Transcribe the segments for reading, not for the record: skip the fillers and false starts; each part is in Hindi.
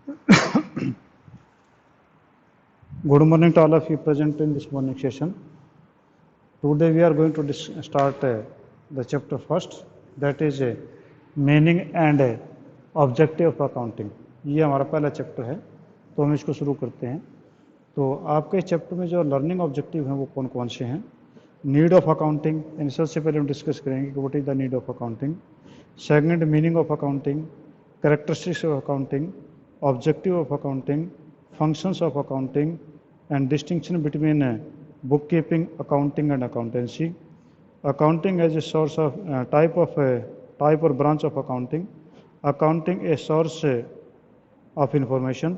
Good morning to all of you present in this morning session. Today we are going to start the chapter first, that is meaning and objective of accounting. ये हमारा पहला चैप्टर है, तो हम इसको शुरू करते हैं। तो आपके चैप्टर में जो लर्निंग ऑब्जेक्टिव हैं वो कौन कौन से हैं? नीड ऑफ अकाउंटिंग, इन सबसे पहले हम डिस्कस करेंगे कि what is the need of accounting. Second, meaning of accounting, characteristics of accounting, objective of accounting, functions of accounting, and distinction between bookkeeping, accounting, and accountancy. Accounting as a source of type or branch of accounting. Accounting a source of information.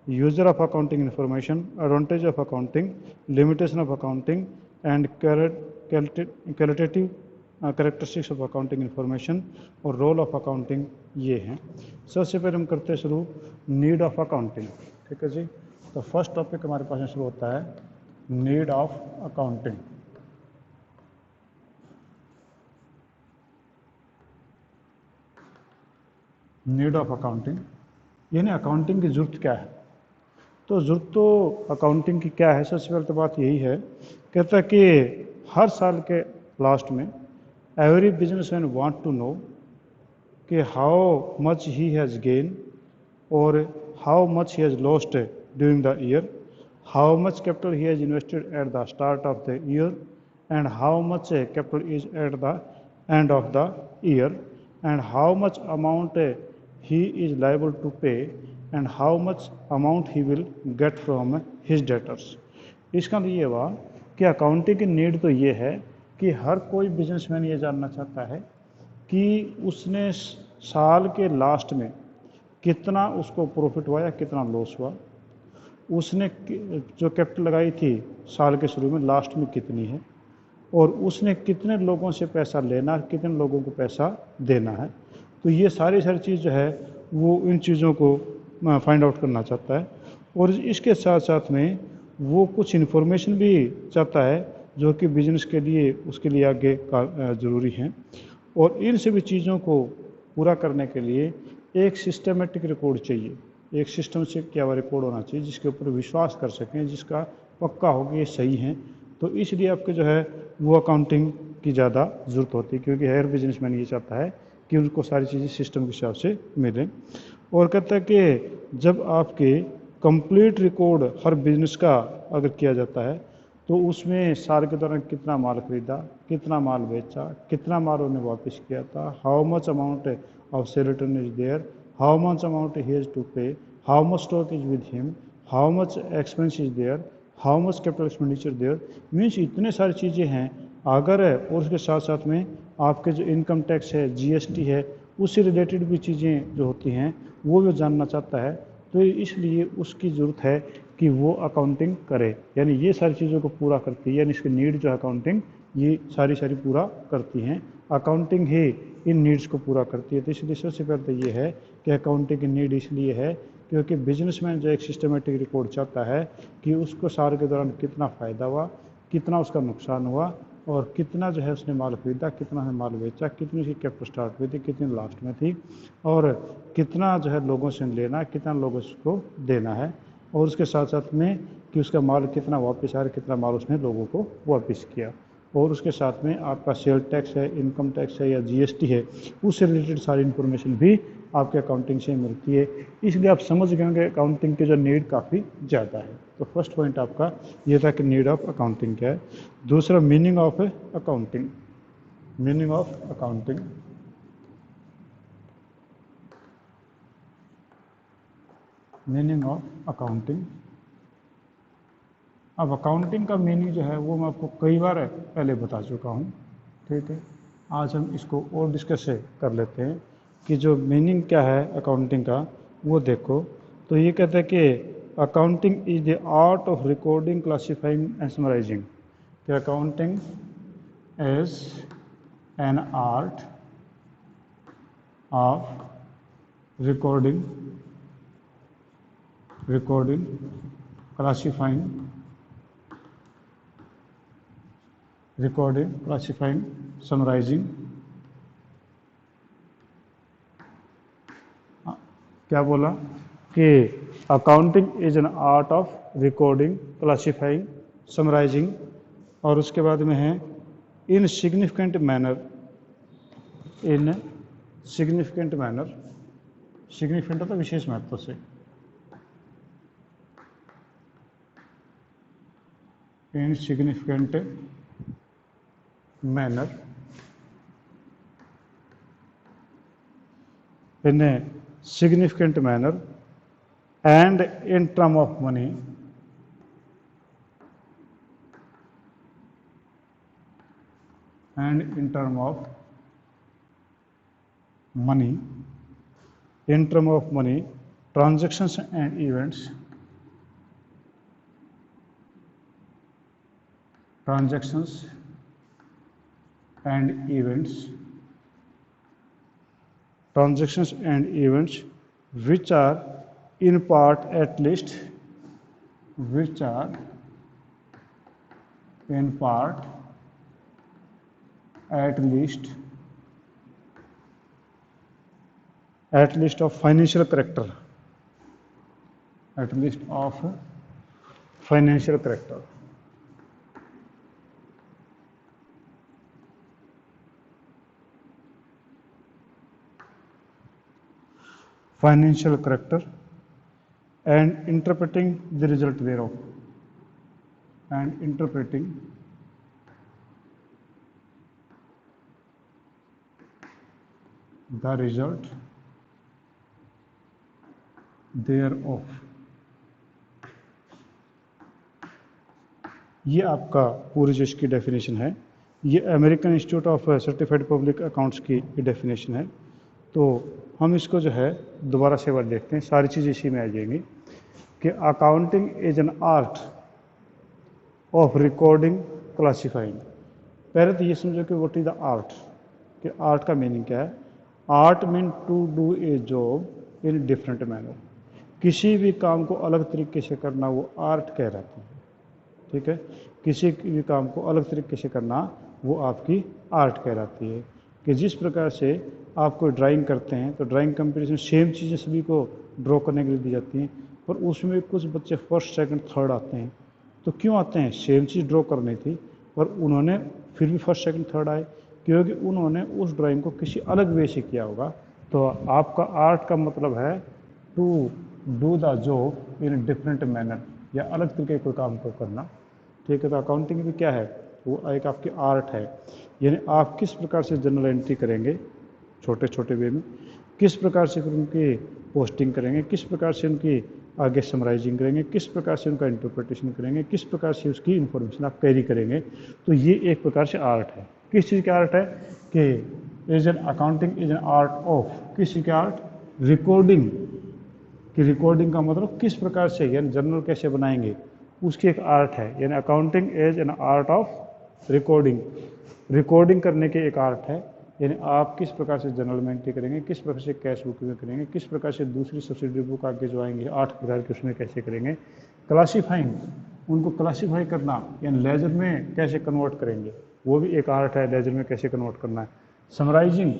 User of accounting information. Advantage of accounting. Limitation of accounting, and qualitative characteristics of accounting information और रोल ऑफ अकाउंटिंग, ये हैं। सबसे पहले हम करते हैं शुरू नीड ऑफ अकाउंटिंग। ठीक है जी। तो फर्स्ट टॉपिक हमारे पास में शुरू होता है need of accounting. Need of accounting यानी अकाउंटिंग की ज़रूरत क्या है। तो ज़रूरत तो अकाउंटिंग की क्या है, सबसे पहले तो बात यही है, कहता है कि हर साल के लास्ट में every businessman want to know कि how much he has gained or how much he has lost during the year, how much capital he has invested at the start of the year, and how much capital is at the end of the year, and how much amount he is liable to pay, and how much amount he will get from his debtors। इसका मतलब ये हुआ कि अकाउंटिंग की नीड तो ये है कि हर कोई बिजनेसमैन ये जानना चाहता है कि उसने साल के लास्ट में कितना उसको प्रॉफिट हुआ या कितना लॉस हुआ, उसने जो कैपिटल लगाई थी साल के शुरू में लास्ट में कितनी है, और उसने कितने लोगों से पैसा लेना, कितने लोगों को पैसा देना है। तो ये सारी चीज़ जो है वो इन चीज़ों को फाइंड आउट करना चाहता है। और इसके साथ साथ में वो कुछ इन्फॉर्मेशन भी चाहता है जो कि बिजनेस के लिए उसके लिए आगे का ज़रूरी हैं। और इन सभी चीज़ों को पूरा करने के लिए एक सिस्टमेटिक रिकॉर्ड चाहिए, एक सिस्टम से क्या हुआ रिकॉर्ड होना चाहिए जिसके ऊपर विश्वास कर सकें, जिसका पक्का हो कि ये सही हैं। तो इसलिए आपके जो है वो अकाउंटिंग की ज़्यादा ज़रूरत होती है, क्योंकि हर बिजनेसमैन ये चाहता है कि उनको सारी चीज़ें सिस्टम के हिसाब से मिलें। और कहता है कि जब आपके कंप्लीट रिकॉर्ड हर बिजनेस का अगर किया जाता है तो उसमें साल के दौरान कितना माल खरीदा, कितना माल बेचा, कितना माल उन्हें वापस किया था, how much amount of sale return is there, how much amount he has to pay, how much stock is with him, how much expense is there, how much capital expenditure there. Means इतने सारी चीज़ें हैं अगर है। और उसके साथ साथ में आपके जो इनकम टैक्स है, जीएसटी है, उससे रिलेटेड भी चीज़ें जो होती हैं वो भी जानना चाहता है। तो इसलिए उसकी ज़रूरत है कि वो अकाउंटिंग करे, यानी ये सारी चीज़ों को पूरा करती है, यानी इसकी नीड जो है अकाउंटिंग ये सारी पूरा करती हैं। अकाउंटिंग ही इन नीड्स को पूरा करती है। तो इसलिए सबसे पहले तो ये है कि अकाउंटिंग की नीड इसलिए है क्योंकि बिजनेसमैन जो एक सिस्टमेटिक रिकॉर्ड चाहता है कि उसको साल के दौरान कितना फ़ायदा हुआ, कितना उसका नुकसान हुआ, और कितना जो है उसने माल खरीदा, कितना है माल बेचा, कितनी उसकी कैपिटल स्टार्ट हुई थी, कितनी लास्ट में थी, और कितना जो है लोगों से लेना, कितना लोगों को देना है, और उसके साथ साथ में कि उसका माल कितना वापस आया, कितना माल उसने लोगों को वापस किया। और उसके साथ में आपका सेल टैक्स है, इनकम टैक्स है या जीएसटी है, उससे रिलेटेड सारी इन्फॉर्मेशन भी आपके अकाउंटिंग से मिलती है। इसलिए आप समझ गए होंगे अकाउंटिंग की जो नीड काफ़ी ज़्यादा है। तो फर्स्ट पॉइंट आपका ये था कि नीड ऑफ अकाउंटिंग क्या है। दूसरा meaning of accounting. Meaning of accounting, meaning of accounting. अब अकाउंटिंग का मीनिंग जो है वो मैं आपको कई बार पहले बता चुका हूँ। ठीक है, आज हम इसको और डिस्कस कर लेते हैं कि जो मीनिंग क्या है अकाउंटिंग का वो देखो। तो ये कहते हैं कि accounting is the art of recording, classifying and summarizing. कि accounting is an art of recording, classifying, summarizing। क्या बोला? कि accounting is an art of recording, classifying, summarizing, और उसके बाद में है in significant manner, in significant manner, significant होता है विशेष महत्व से, in significant manner, in a significant manner and in term of money, and in term of money, in term of money, transactions and events, transactions and events, transactions and events which are in part at least, which are in part at least of financial character, at least of financial character. Financial character and interpreting the result thereof, and interpreting the result thereof. ये आपका पूरी जो इसकी डेफिनेशन है, ये American institute of certified public accounts की डेफिनेशन है। तो हम इसको जो है दोबारा से बार देखते हैं, सारी चीज़ इसी में आ जाएंगी कि accounting is an art of recording, classifying. पहले तो ये समझो कि व्हाट इज द आर्ट, कि आर्ट का मीनिंग क्या है। Art mean to do a job in different manner, किसी भी काम को अलग तरीके से करना वो आर्ट कहलाती है। ठीक है, किसी भी काम को अलग तरीके से करना वो आपकी आर्ट कहलाती है। कि जिस प्रकार से आप कोई ड्राइंग करते हैं तो ड्राइंग कंपटीशन सेम चीज़ें सभी को ड्रॉ करने के लिए दी जाती हैं, पर उसमें कुछ बच्चे फर्स्ट सेकंड थर्ड आते हैं। तो क्यों आते हैं? सेम चीज़ ड्रॉ करनी थी पर उन्होंने फिर भी फर्स्ट सेकंड थर्ड आए, क्योंकि उन्होंने उस ड्राइंग को किसी अलग वे से किया होगा। तो आपका आर्ट का मतलब है to do the job in different manner, या अलग तरीके कोई काम को करना। ठीक है, तो अकाउंटिंग भी क्या है, वो एक आपकी आर्ट है। यानी आप किस प्रकार से जर्नल एंट्री करेंगे छोटे छोटे वे में, किस प्रकार से फिर उनकी पोस्टिंग करेंगे, किस प्रकार से उनकी आगे समराइजिंग करेंगे, किस प्रकार से उनका इंटरप्रिटेशन करेंगे, किस प्रकार से उसकी इंफॉर्मेशन आप कैरी करेंगे। तो ये एक प्रकार से आर्ट है। किस चीज़ का आर्ट है कि is an accounting is an art of, किस चीज़ का आर्ट, रिकॉर्डिंग। कि रिकॉर्डिंग का मतलब किस प्रकार से, यानी जर्नल कैसे बनाएंगे, उसकी एक आर्ट है। यानी accounting is an art of recording, recording करने की एक आर्ट है। यानी आप किस प्रकार से जर्नल में एंट्री करेंगे, किस प्रकार से कैश बुक में करेंगे, किस प्रकार से दूसरी सब्सिडरी बुक आगे जो आएंगे 8 प्रकार के उसमें कैसे करेंगे। क्लासीफाइंग, उनको क्लासीफाई करना, यानी लेजर में कैसे कन्वर्ट करेंगे, वो भी एक आर्ट है, लेजर में कैसे कन्वर्ट करना है। समराइजिंग,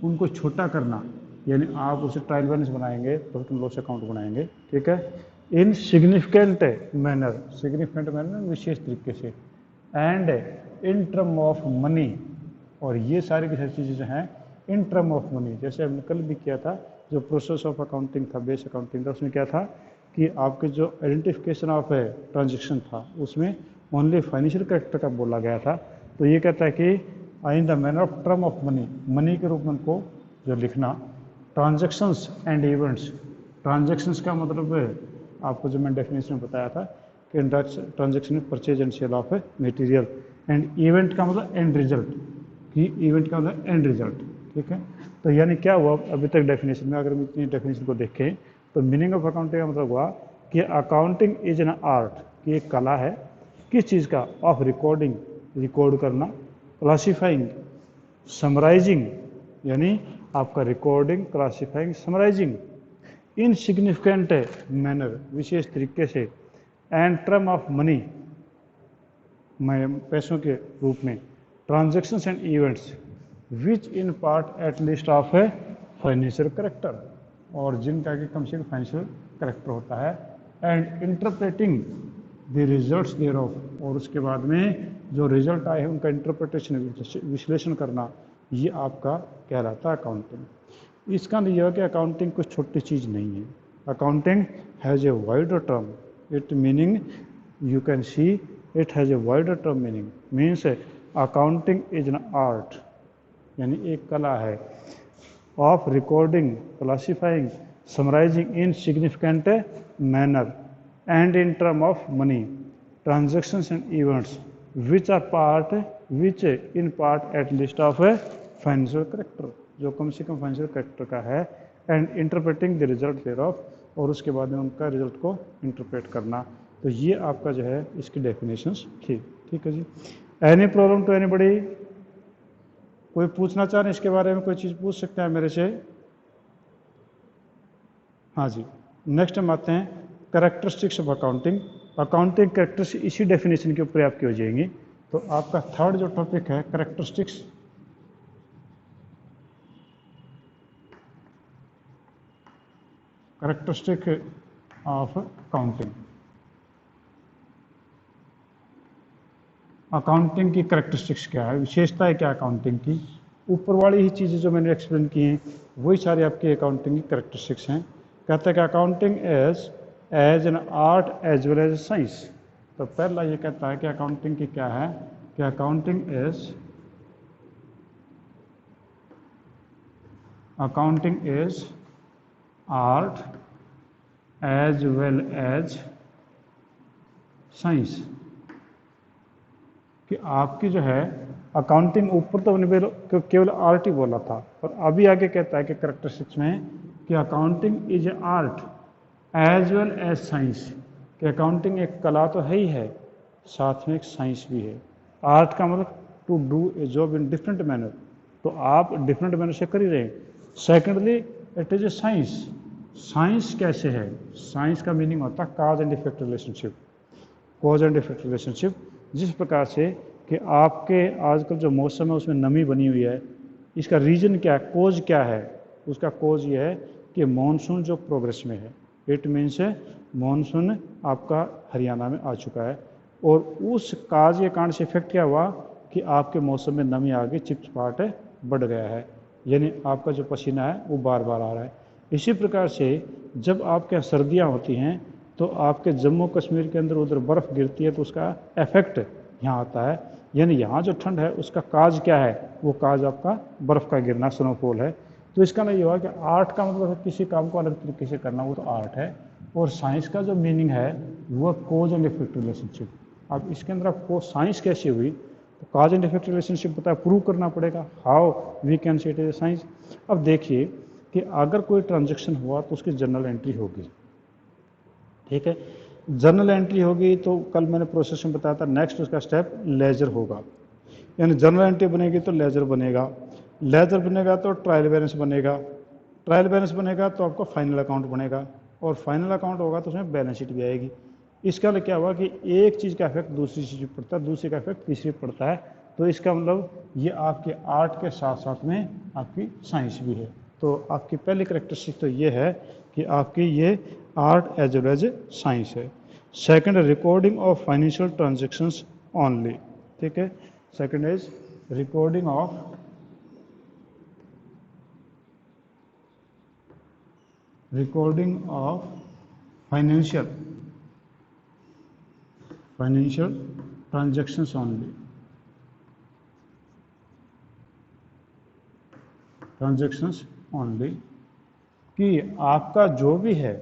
उनको छोटा करना, यानी आप उसे ट्रायल बैलेंस बनाएंगे, प्रॉफिट एंड लॉस अकाउंट बनाएंगे। ठीक है, in significant manner, significant manner विशेष तरीके से, and in term of money, और ये सारी की सारी चीज़ें जो हैं इन टर्म ऑफ मनी। जैसे हमने कल भी किया था, जो प्रोसेस ऑफ अकाउंटिंग था, बेस अकाउंटिंग था, उसमें क्या था कि आपके जो आइडेंटिफिकेशन ऑफ ट्रांजेक्शन था उसमें ओनली फाइनेंशियल कैरेक्टर का बोला गया था। तो ये कहता है कि in the manner of term of money, money के रूप में उनको जो लिखना। ट्रांजेक्शन्स एंड इवेंट्स, ट्रांजेक्शन्स का मतलब आपको जो मैं डेफिनेशन में बताया था कि ट्रांजेक्शन में purchase and sale of material, and event का मतलब एंड रिजल्ट, कि इवेंट का मतलब एंड रिजल्ट। ठीक है, तो यानी क्या हुआ अभी तक डेफिनेशन में, अगर हम इतनी डेफिनेशन को देखें तो मीनिंग ऑफ अकाउंटिंग का मतलब हुआ कि अकाउंटिंग इज एन आर्ट, कि एक कला है किस चीज़ का, ऑफ रिकॉर्डिंग, रिकॉर्ड करना, क्लासीफाइंग, समराइजिंग, यानी आपका recording, classifying, summarizing in significant manner, विशेष तरीके से, एंड टर्म ऑफ मनी, पैसों के रूप में, transactions and events which in part at least of a financial character, और जिनका कि कम से कम फाइनेंशियल करेक्टर होता है। And interpreting the results thereof, और उसके बाद में जो रिजल्ट आए हैं उनका इंटरप्रिटेशन, विश्लेषण करना, ये आपका कहलाता है अकाउंटिंग। इसका मतलब यह है कि अकाउंटिंग कुछ छोटी चीज़ नहीं है। Accounting has a wider term, it meaning you can see it has a wider term meaning, means accounting is an art, यानी एक कला है, of recording, classifying, summarizing in significant manner and in term of money, transactions and events which are part, which in part at least of a financial character, जो कम से कम फाइनेंशियल करेक्टर का है, and interpreting the result thereof, और उसके बाद में उनका रिजल्ट को इंटरप्रेट करना। तो ये आपका जो है इसकी डेफिनेशंस थी। ठीक है जी। Any problem to anybody? कोई पूछना चाह रहे हैं इसके बारे में, कोई चीज़ पूछ सकते हैं मेरे से? हाँ जी। नेक्स्ट हम आते हैं characteristics of accounting. Accounting characters इसी डेफिनेशन के ऊपर आपकी हो जाएंगी। तो आपका थर्ड जो टॉपिक है कैरेक्टरिस्टिक्स ऑफ अकाउंटिंग। अकाउंटिंग की कैरेक्टरिस्टिक्स क्या है, विशेषता है क्या अकाउंटिंग की? ऊपर वाली ही चीज़ें जो मैंने एक्सप्लेन की हैं वही सारी आपकी अकाउंटिंग की कैरेक्टरिस्टिक्स हैं। कहता है कि accounting as an art as well as science. तो पहला ये कहता है कि अकाउंटिंग की क्या है, कि accounting is art as well as science. कि आपकी जो है अकाउंटिंग, ऊपर तो मैंने केवल आर्ट ही बोला था, और अभी आगे कहता है कि कैरेक्टरिस्टिक्स में कि accounting is a art as well as science. कि अकाउंटिंग एक कला तो है ही है, साथ में एक साइंस भी है। आर्ट का मतलब to do a job in different manner, तो आप डिफरेंट मैनर से कर ही रहे हैं। Secondly it is a science. Science कैसे है? साइंस का मीनिंग होता है cause and effect relationship. Cause and effect relationship, जिस प्रकार से कि आपके आजकल जो मौसम है उसमें नमी बनी हुई है, इसका रीज़न क्या है, कोज क्या है? उसका कोज ये है कि मानसून जो प्रोग्रेस में है, इट मीन्स मानसून आपका हरियाणा में आ चुका है, और उस काज या कांड से इफेक्ट क्या हुआ कि आपके मौसम में नमी आ गई, चिपचिपाहट बढ़ गया है, यानी आपका जो पसीना है वो बार बार आ रहा है। इसी प्रकार से जब आपके यहाँ सर्दियाँ होती हैं तो आपके जम्मू कश्मीर के अंदर उधर बर्फ़ गिरती है, तो उसका इफेक्ट यहाँ आता है। यानी यहाँ जो ठंड है उसका काज क्या है, वो काज आपका बर्फ़ का गिरना, स्नोफॉल है। तो इसका मतलब ये हुआ कि आर्ट का मतलब है किसी काम को अलग तरीके से करना, वो तो आर्ट है। और साइंस का जो मीनिंग है वो कोज एंड इफेक्ट रिलेशनशिप। अब इसके अंदर आपको साइंस कैसे हुई, तो काज एंड इफेक्ट रिलेशनशिप पता है, प्रूव करना पड़ेगा। How we can say it is science. अब देखिए कि अगर कोई ट्रांजेक्शन हुआ तो उसकी जर्नल एंट्री होगी, ठीक है। जर्नल एंट्री होगी तो कल मैंने प्रोसेस में बताया था, नेक्स्ट उसका स्टेप लेजर होगा, यानी जर्नल एंट्री बनेगी तो लेजर बनेगा, लेजर बनेगा तो ट्रायल बैलेंस बनेगा, ट्रायल बैलेंस बनेगा तो आपका फाइनल अकाउंट बनेगा, और फाइनल अकाउंट होगा तो उसमें बैलेंस शीट भी आएगी। इसका क्या हुआ कि एक चीज़ का इफेक्ट दूसरी चीज़ पर पड़ता है, दूसरे का इफेक्ट तीसरी पर पड़ता है। तो इसका मतलब ये आपके आर्ट के साथ साथ में आपकी साइंस भी है। तो आपकी पहली करेक्टरिस्टिक तो ये है कि आपकी ये art as well as science है। Second, recording of financial transactions only, ठीक है। Second is recording of financial transactions only, transactions only, कि आपका जो भी है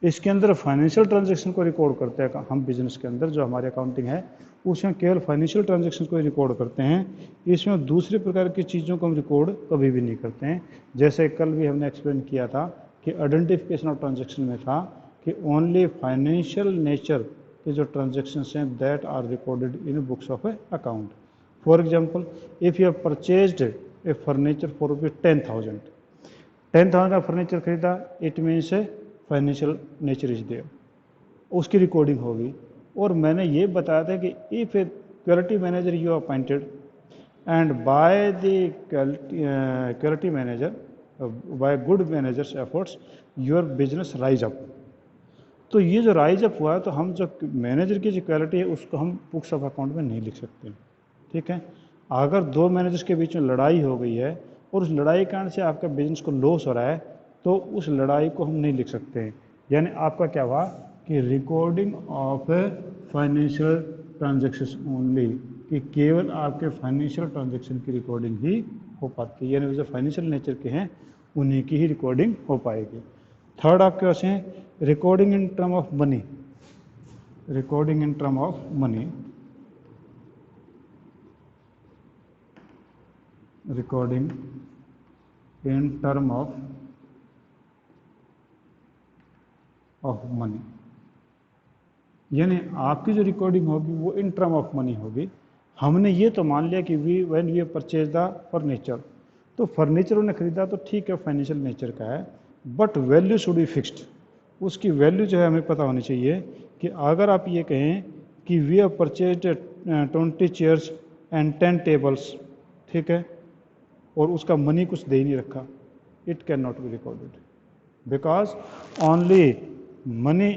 इसके अंदर फाइनेंशियल ट्रांजैक्शन को रिकॉर्ड करते हैं हम। बिजनेस के अंदर जो हमारी अकाउंटिंग है उसमें केवल फाइनेंशियल ट्रांजैक्शन को रिकॉर्ड करते हैं, इसमें दूसरे प्रकार की चीज़ों को हम रिकॉर्ड कभी भी नहीं करते हैं। जैसे कल भी हमने एक्सप्लेन किया था कि आइडेंटिफिकेशन ऑफ ट्रांजैक्शन में था कि ओनली फाइनेंशियल नेचर के जो ट्रांजैक्शन हैं that are recorded in books of account. For example, if you have purchased a furniture for ₹10,000, 10,000 का फर्नीचर खरीदा, it means financial nature is there, उसकी रिकॉर्डिंग होगी। और मैंने ये बताया था कि if a quality manager you appointed and by the quality manager, by good managers efforts, your business rise up, तो ये जो राइज अप हुआ है, तो हम जो मैनेजर की जो क्वालिटी है उसको हम बुक्स ऑफ अकाउंट में नहीं लिख सकते, ठीक है। अगर दो मैनेजर्स के बीच में लड़ाई हो गई है और उस लड़ाई के कारण से आपका बिजनेस को लॉस हो रहा है, तो उस लड़ाई को हम नहीं लिख सकते हैं। यानी आपका क्या हुआ कि recording of financial transaction only, कि केवल आपके फाइनेंशियल ट्रांजेक्शन की रिकॉर्डिंग ही हो पाती है, यानी जो फाइनेंशियल नेचर के हैं उन्हीं की ही रिकॉर्डिंग हो पाएगी। थर्ड आपके पास है recording in term of money, recording in term of money, recording in term of money, यानी आपकी जो रिकॉर्डिंग होगी वो इन टर्म ऑफ मनी होगी। हमने ये तो मान लिया कि when we purchase the furniture, तो फर्नीचर उन्हें खरीदा तो ठीक है फाइनेंशियल नेचर का है, but value should be fixed, उसकी वैल्यू जो है हमें पता होनी चाहिए। कि अगर आप ये कहें कि we have purchase 20 chairs and 10 tables, ठीक है, और उसका मनी कुछ दे ही नहीं रखा, it can not be recorded, because only money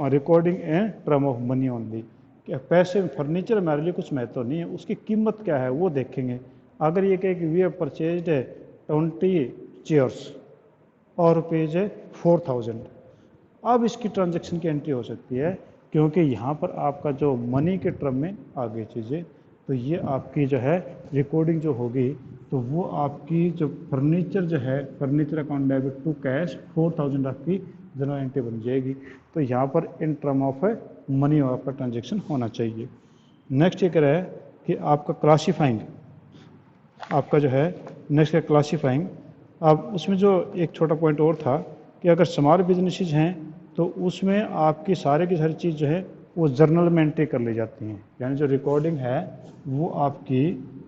recording and term of money only. क्या पैसे फर्नीचर हमारे लिए कुछ महत्व नहीं है, उसकी कीमत क्या है वो देखेंगे। अगर ये कहे कि वी हैव परचेज्ड 20 चेयर्स और रुपीज़ 4000, अब इसकी ट्रांजैक्शन की एंट्री हो सकती है, क्योंकि यहाँ पर आपका जो मनी के टर्म में आ गई चीज़ें, तो ये आपकी जो है रिकॉर्डिंग जो होगी, तो वो आपकी जो फर्नीचर जो है, furniture account debit to cash 4000 आपकी जनरल एंट्री बन जाएगी। तो यहाँ पर इन टर्म ऑफ मनी आपका ट्रांजेक्शन होना चाहिए। नेक्स्ट ये कह रहा है कि आपका क्लासीफाइंग, आपका जो है नेक्स्ट है क्लासीफाइंग। अब उसमें जो एक छोटा पॉइंट और था कि अगर स्मॉल बिजनेसेस हैं तो उसमें आपकी सारी की सारी चीज़ जो है वो जर्नल में एंट्री कर ली जाती हैं, यानी जो रिकॉर्डिंग है वो आपकी,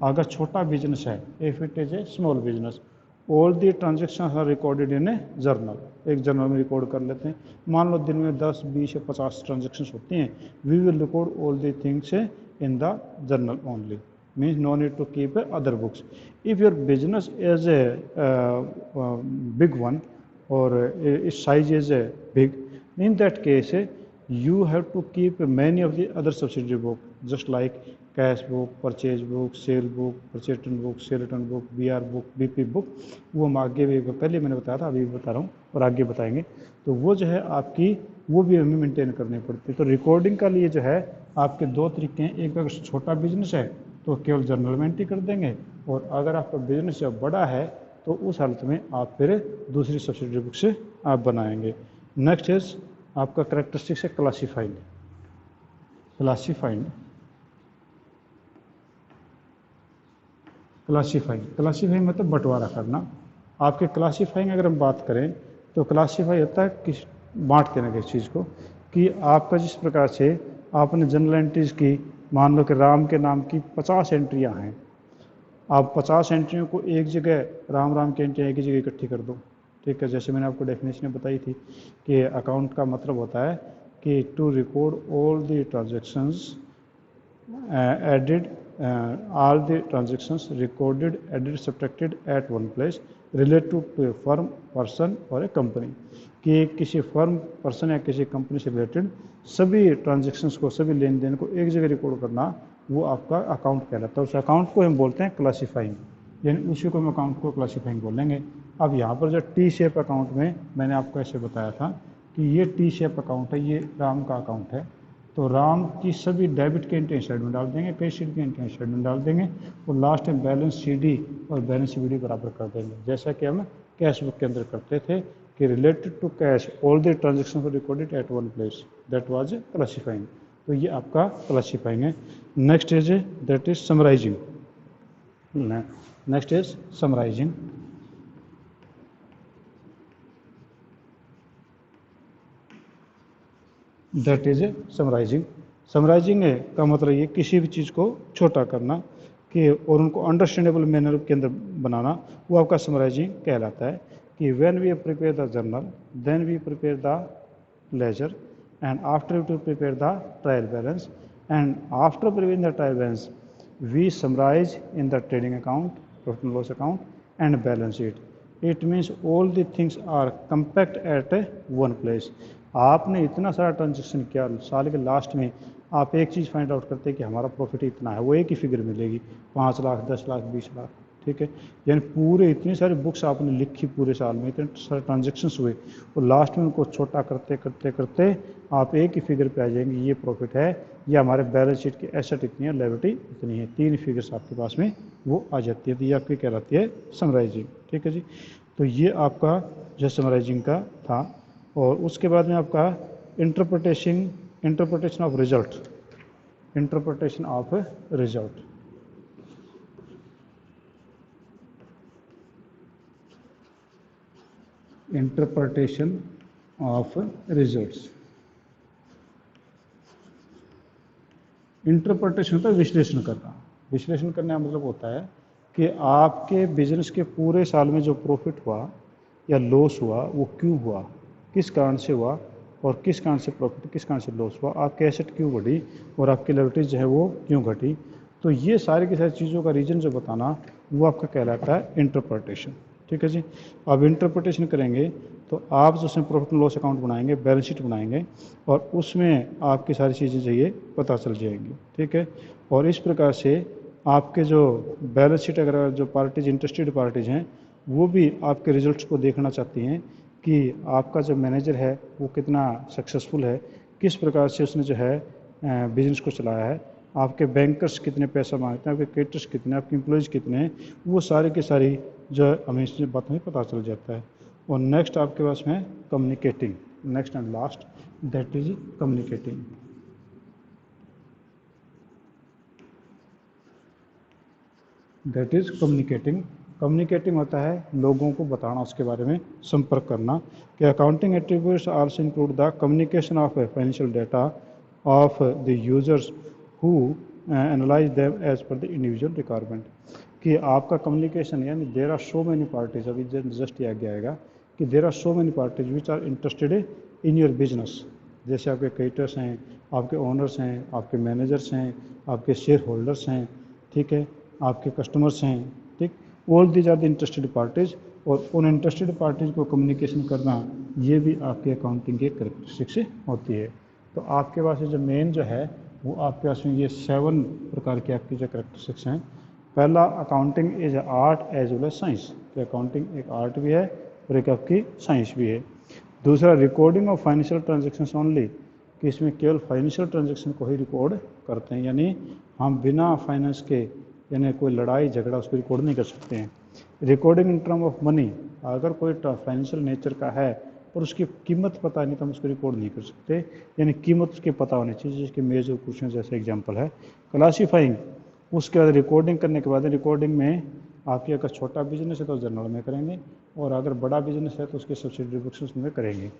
अगर छोटा बिजनेस है, if it is a small business, all the transactions are recorded in a journal, एक जर्नल में रिकॉर्ड कर लेते हैं। मान लो दिन में 10, 20 या 50 ट्रांजेक्शन होती हैं, we will record all the things in the journal only, means no need to keep other books. If your business is a big one or its size is big, in that case you have to keep many of the other subsidiary book, just like cash book, purchase book, sale book, purchase return book, sale return book, BR book, BP book। वो हम आगे भी, पहले मैंने बताया था, अभी भी बता रहा हूँ और आगे बताएंगे। तो वो जो है आपकी वो भी हमें मेंटेन करनी पड़ती है। तो रिकॉर्डिंग का लिए जो है आपके दो तरीके हैं, एक अगर छोटा बिजनेस है तो केवल जर्नल में एंट्री कर देंगे, और अगर आपका बिजनेस जब बड़ा है तो उस हालत में आप फिर दूसरी सब्सिडरी बुक से आप बनाएंगे। नेक्स्ट इज आपका करेक्टरिस्टिक्स है क्लासीफाइंग, क्लासीफाइंग, क्लासीफाइंग, क्लासीफाइंग मतलब बंटवारा करना। आपके क्लासीफाइंग अगर हम बात करें तो क्लासीफाई होता है किस बांट देना किसी चीज़ को, कि आपका जिस प्रकार से आपने जनरल एंट्रीज की, मान लो कि राम के नाम की 50 एंट्रियां हैं, आप 50 एंट्रियों को एक जगह राम राम की एंट्रियाँ एक ही जगह इकट्ठी कर दो, ठीक है। जैसे मैंने आपको डेफिनेशन बताई थी कि अकाउंट का मतलब होता है कि to record all the transactions added, all the transactions recorded, added, subtracted at one place related to a firm, person और a company, कि किसी फर्म, पर्सन या किसी कंपनी से रिलेटेड सभी ट्रांजेक्शन्स को, सभी लेन देन को एक जगह रिकॉर्ड करना, वो आपका अकाउंट कहलाता है। उस अकाउंट को हम बोलते हैं क्लासीफाइंग, यानी उसी को हम अकाउंट को क्लासीफाइंग बोलेंगे। अब यहाँ पर जो टी शेप अकाउंट में मैंने आपको ऐसे बताया था कि ये टी शेप अकाउंट है, ये राम का अकाउंट है, तो राम की सभी डेबिट के एंट्री साइड में डाल देंगे, क्रेडिट के एंट्री साइड में डाल देंगे, और लास्ट में बैलेंस सीडी और बैलेंस सीडी बराबर कर देंगे, जैसा कि हम कैश बुक के अंदर करते थे कि related to cash all the transaction were recorded at one place, that was classifying. तो ये आपका क्लासीफाइंग है। Next is that is summarising, next is summarising. That is summarising. Summarising का मतलब ये किसी भी चीज़ को छोटा करना कि और उनको अंडरस्टैंडेबल मैनर के अंदर बनाना, वो आपका समराइजिंग कहलाता है। कि when we prepare the journal then we prepare the ledger and after to prepare the trial balance and after preparing the trial balance we summarise in the trading account, profit and loss account and balance sheet. It means all the things are compact at one place. आपने इतना सारा ट्रांजेक्शन किया, साल के लास्ट में आप एक चीज़ फाइंड आउट करते हैं कि हमारा प्रॉफिट इतना है, वो एक ही फिगर मिलेगी, 5 लाख, 10 लाख, 20 लाख, ठीक है। यानी पूरे इतनी सारी बुक्स आपने लिखी, पूरे साल में इतने सारे ट्रांजेक्शन्स हुए, और लास्ट में उनको छोटा करते करते करते आप एक ही फिगर पे आ जाएंगे, ये प्रॉफिट है, या हमारे बैलेंस शीट की एसेट इतनी है, लायबिलिटी इतनी है, 3 फिगर्स आपके पास में वो आ जाती है। तो ये आपकी कहलाती है समराइजिंग, ठीक है जी। तो ये आपका जो समराइजिंग का था। और उसके बाद में आपका interpretation of result, interpretation of result. Interpretation of results, interpretation होता है विश्लेषण करना। विश्लेषण करने का मतलब होता है कि आपके बिजनेस के पूरे साल में जो प्रॉफिट हुआ या लॉस हुआ वो क्यों हुआ, किस कारण से हुआ, और किस कारण से प्रॉफिट, किस कारण से लॉस हुआ, आपकी एसेट क्यों बढ़ी, और आपकी लायबिलिटीज जो है वो क्यों घटी। तो ये सारी की सारी चीज़ों का रीजन जो बताना, वो आपका कहलाता है इंटरप्रिटेशन, ठीक है जी। अब इंटरप्रिटेशन करेंगे तो आप जो उसमें प्रॉफिट एंड लॉस अकाउंट बनाएंगे, बैलेंस शीट बनाएंगे, और उसमें आपकी सारी चीज़ें जो ये पता चल जाएंगी, ठीक है। और इस प्रकार से आपके जो बैलेंस शीट, अगर जो पार्टीज इंटरेस्टेड पार्टीज हैं वो भी आपके रिजल्ट्स को देखना चाहती हैं कि आपका जो मैनेजर है वो कितना सक्सेसफुल है, किस प्रकार से उसने जो है बिजनेस को चलाया है, आपके बैंकर्स कितने पैसा मांगते हैं, आपके क्रेडिटर्स कितने, आपके एम्प्लॉयज़ कितने हैं, वो सारी की सारी जो है हमें इस बात में पता चल जाता है। और नेक्स्ट आपके पास में communicating, next and last, that is communicating. That is communicating. Communicating होता है लोगों को बताना, उसके बारे में संपर्क करना। कि accounting attributes also include the communication of financial data of the users who analyse them as per the individual requirement. कि आपका कम्युनिकेशन, यानी there are so many parties, अभी जस्ट ये आगे आएगा कि there are so many parties which are interested in your business. जैसे आपके क्रेडिटर्स हैं, आपके ओनर्स हैं, आपके मैनेजर्स हैं, आपके शेयर होल्डर्स हैं, ठीक है, आपके कस्टमर्स हैं, ठीक। All these are the interested parties, और उन इंटरेस्टेड पार्टीज को कम्युनिकेशन करना, ये भी आपके अकाउंटिंग के करेक्टरिस्टिक्स होती है। तो आपके पास जो मेन जो है वो आपके पास में ये 7 प्रकार की आपकी जो करेक्टरिस्टिक्स हैं। पहला, accounting is art as well as science, कि अकाउंटिंग एक आर्ट भी है और एक आपकी साइंस भी है। दूसरा, recording of financial transaction only, कि इसमें केवल फाइनेंशियल ट्रांजेक्शन को ही रिकॉर्ड करते हैं, यानी हम बिना फाइनेंस के, यानी कोई लड़ाई झगड़ा उसको रिकॉर्ड नहीं कर सकते हैं। Recording in term of money, अगर कोई फाइनेंशियल नेचर का है और उसकी कीमत पता नहीं तो हम उसको रिकॉर्ड नहीं कर सकते, यानी कीमत उसकी पता होनी चाहिए, जिसके मेज और कुर्सियों जैसे एग्जाम्पल है। क्लासीफाइंग, उसके बाद रिकॉर्डिंग करने के बाद, रिकॉर्डिंग में आपकी अगर छोटा बिजनेस है तो जर्नल में करेंगे, और अगर बड़ा बिजनेस है तो उसके सब्सिडरी बुक्स में करेंगे।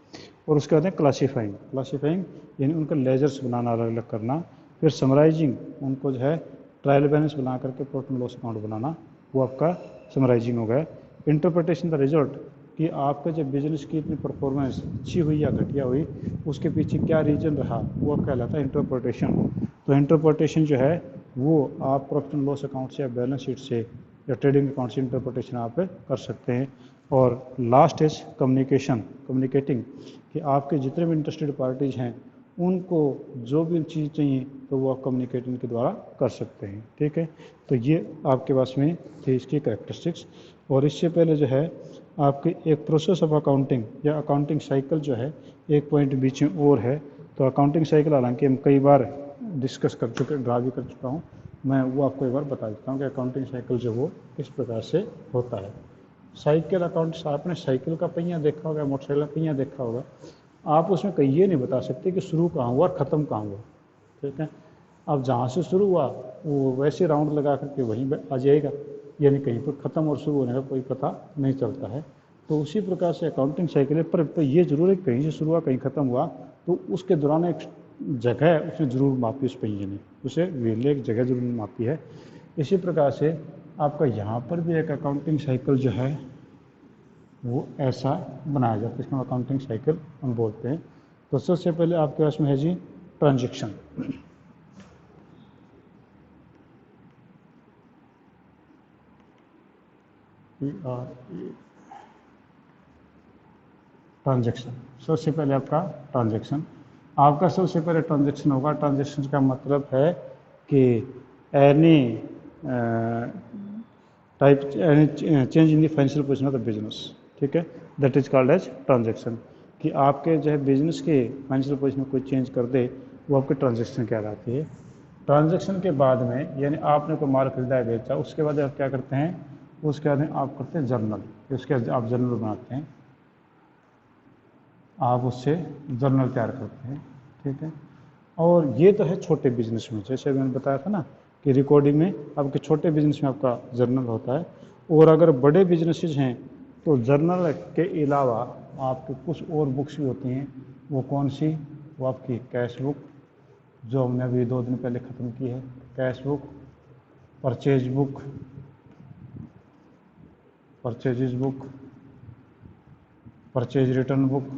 और उसके बाद है क्लासीफाइंग, क्लासीफाइंग यानी उनका लेजर्स बनाना, अलग अलग करना। फिर समराइजिंग, उनको जो है ट्रायल बैलेंस बना करके प्रॉफिट एंड लॉस अकाउंट बनाना, वो आपका समराइजिंग हो गया। इंटरप्रिटेशन द रिजल्ट, कि आपका जब बिजनेस की इतनी परफॉर्मेंस अच्छी हुई या घटिया हुई, उसके पीछे क्या रीजन रहा, वो कहलाता है इंटरप्रिटेशन। तो इंटरप्रिटेशन जो है वो आप प्रॉफिट एंड लॉस अकाउंट से या बैलेंस शीट से या ट्रेडिंग अकाउंट से इंटरप्रिटेशन आप कर सकते हैं। और लास्ट इज कम्युनिकेशन, कम्युनिकेटिंग, कि आपके जितने भी इंटरेस्टेड पार्टीज हैं उनको जो भी चीज़ चाहिए तो वो आप कम्युनिकेटिंग के द्वारा कर सकते हैं, ठीक है। तो ये आपके पास में थे इसकी करेक्टरिस्टिक्स। और इससे पहले जो है आपके एक प्रोसेस ऑफ अकाउंटिंग या अकाउंटिंग साइकिल जो है, एक पॉइंट बीच में और है। तो अकाउंटिंग साइकिल हालांकि हम कई बार डिस्कस कर चुके, ड्रा भी कर चुका हूँ, मैं वो आपको एक बार बता देता हूँ कि अकाउंटिंग साइकिल जो वो किस प्रकार से होता है। साइकिल अकाउंट, आपने साइकिल का पहिया देखा होगा, मोटरसाइकिल का पहिया देखा होगा, आप उसमें कहीं ये नहीं बता सकते कि शुरू कहाँ हुआ और ख़त्म कहाँ हुआ, ठीक है। अब जहाँ से शुरू हुआ वो वैसे राउंड लगा करके वहीं आ जाएगा, यानी कहीं पर ख़त्म और शुरू होने का कोई पता नहीं चलता है। तो उसी प्रकार से अकाउंटिंग साइकिल है, पर ये जरूर है कहीं से शुरू हुआ कहीं ख़त्म हुआ, तो उसके दौरान एक जगह है उसने ज़रूर मापी, उस पहिए ने उसे व्हील ने एक जगह ज़रूर मापी है। इसी प्रकार से आपका यहाँ पर भी एक अकाउंटिंग साइकिल जो है वो ऐसा बनाया जाता है, इसको अकाउंटिंग साइकिल हम बोलते हैं। तो सबसे पहले आपके पास में है जी ट्रांजेक्शन। ट्रांजेक्शन, सबसे पहले आपका ट्रांजेक्शन, आपका सबसे पहले ट्रांजेक्शन होगा। ट्रांजेक्शन का मतलब है कि any type any change in the financial position of the business, ठीक है, that is called as transaction. कि आपके जो है बिजनेस के फाइनेंशियल पोजीशन में कोई चेंज कर दे, वो आपकी ट्रांजेक्शन कहलाती है। ट्रांजेक्शन के बाद में यानी आपने कोई माल खरीदा है बेचा, उसके बाद आप क्या करते हैं, उसके बाद आप करते हैं जर्नल, उसके बाद आप जर्नल बनाते हैं, आप उससे जर्नल तैयार करते हैं, ठीक है। और ये तो है छोटे बिजनेस में, जैसे मैंने बताया था ना कि रिकॉर्डिंग में आपके छोटे बिजनेस में आपका जर्नल होता है। और अगर बड़े बिजनेसेस हैं तो जर्नल के अलावा आपके कुछ और बुक्स भी होती हैं। वो कौन सी, वो आपकी कैश बुक, जो हमने अभी 2 दिन पहले ख़त्म की है, cash book, purchase book, purchase book, purchase return book,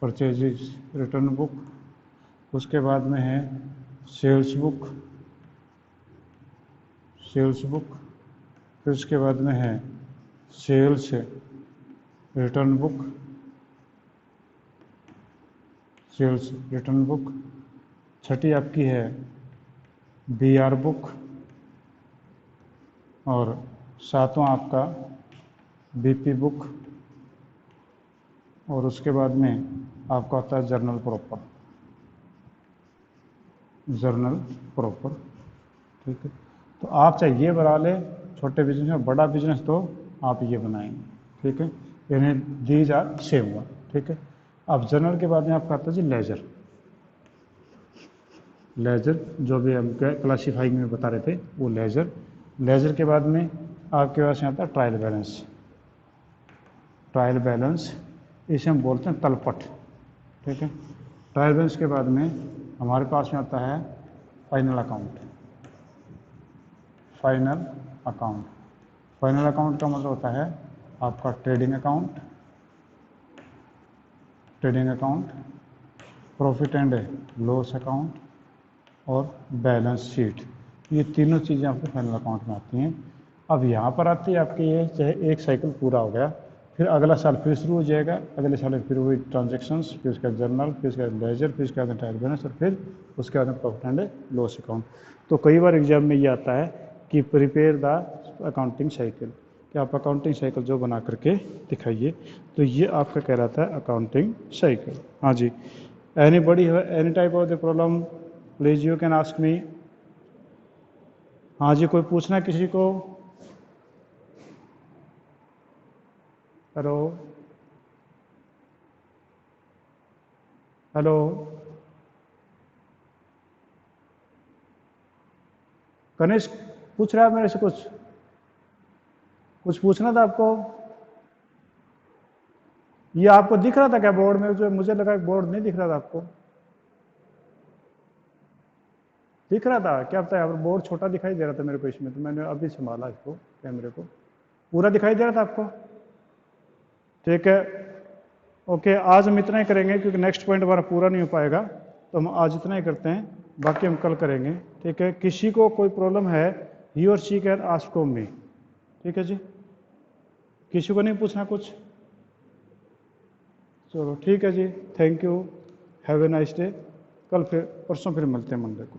purchase return book, उसके बाद में है सेल्स बुक, सेल्स बुक, फिर उसके बाद में है sales return book, sales return book. छठी आपकी है बीआर बुक, और सातवां आपका बीपी बुक, और उसके बाद में आपका होता है जर्नल प्रॉपर, जर्नल प्रॉपर, ठीक है। तो आप चाहे ये बना लें छोटे बिजनेस में, बड़ा बिजनेस तो आप ये बनाएंगे, ठीक है। यानी दीज आर सेम वन, ठीक है। अब जर्नल के बाद में आपका आता है जी लेजर। लेजर जो भी हम क्लासीफाइंग में बता रहे थे वो लेजर। लेजर के बाद में आपके पास में आता है ट्रायल बैलेंस। ट्रायल बैलेंस इसे हम बोलते हैं तलपट, ठीक है। ट्रायल बैलेंस के बाद में हमारे पास में आता है final account. Final account, final account का मतलब होता है आपका trading account, trading account, profit and loss account और बैलेंस शीट। ये तीनों चीज़ें आपके फाइनल अकाउंट में आती हैं। अब यहाँ पर आती है आपके ये चाहे एक साइकिल पूरा हो गया, फिर अगला साल फिर शुरू हो जाएगा, अगले साल फिर वही ट्रांजेक्शन्स, फिर उसका जर्नल, फिर उसका लेजर, फिर उसके बाद ट्रायल बैलेंस, और फिर उसके बाद प्रॉफिट एंड लॉस अकाउंट। तो कई बार एग्जाम में ये आता है कि प्रिपेयर द अकाउंटिंग साइकिल, कि आप अकाउंटिंग साइकिल जो बना करके दिखाइए। तो ये आपका कह रहा था अकाउंटिंग साइकिल। हाँ जी, anybody have any type of the problem, please you can ask me. हाँ जी, कोई पूछना है किसी को? हेलो हेलो, कनिष्क पूछ रहा है मेरे से कुछ, कुछ पूछना था आपको? ये आपको दिख रहा था क्या बोर्ड में? जो मुझे लगा बोर्ड नहीं दिख रहा था आपको। दिख रहा था क्या? पता है बोर्ड छोटा दिखाई दे रहा था मेरे को इसमें, तो मैंने अभी संभाला इसको, कैमरे को। पूरा दिखाई दे रहा था आपको? ठीक है, ओके। आज हम इतना ही करेंगे क्योंकि नेक्स्ट पॉइंट हमारा पूरा नहीं हो पाएगा, तो हम आज इतना ही करते हैं, बाकी हम कल करेंगे, ठीक है। किसी को कोई प्रॉब्लम है, ही और she can ask to me, ठीक है जी। किसी को नहीं पूछना कुछ? चलो ठीक है जी, thank you, have a nice day. कल फिर परसों फिर मिलते हैं मंडे को।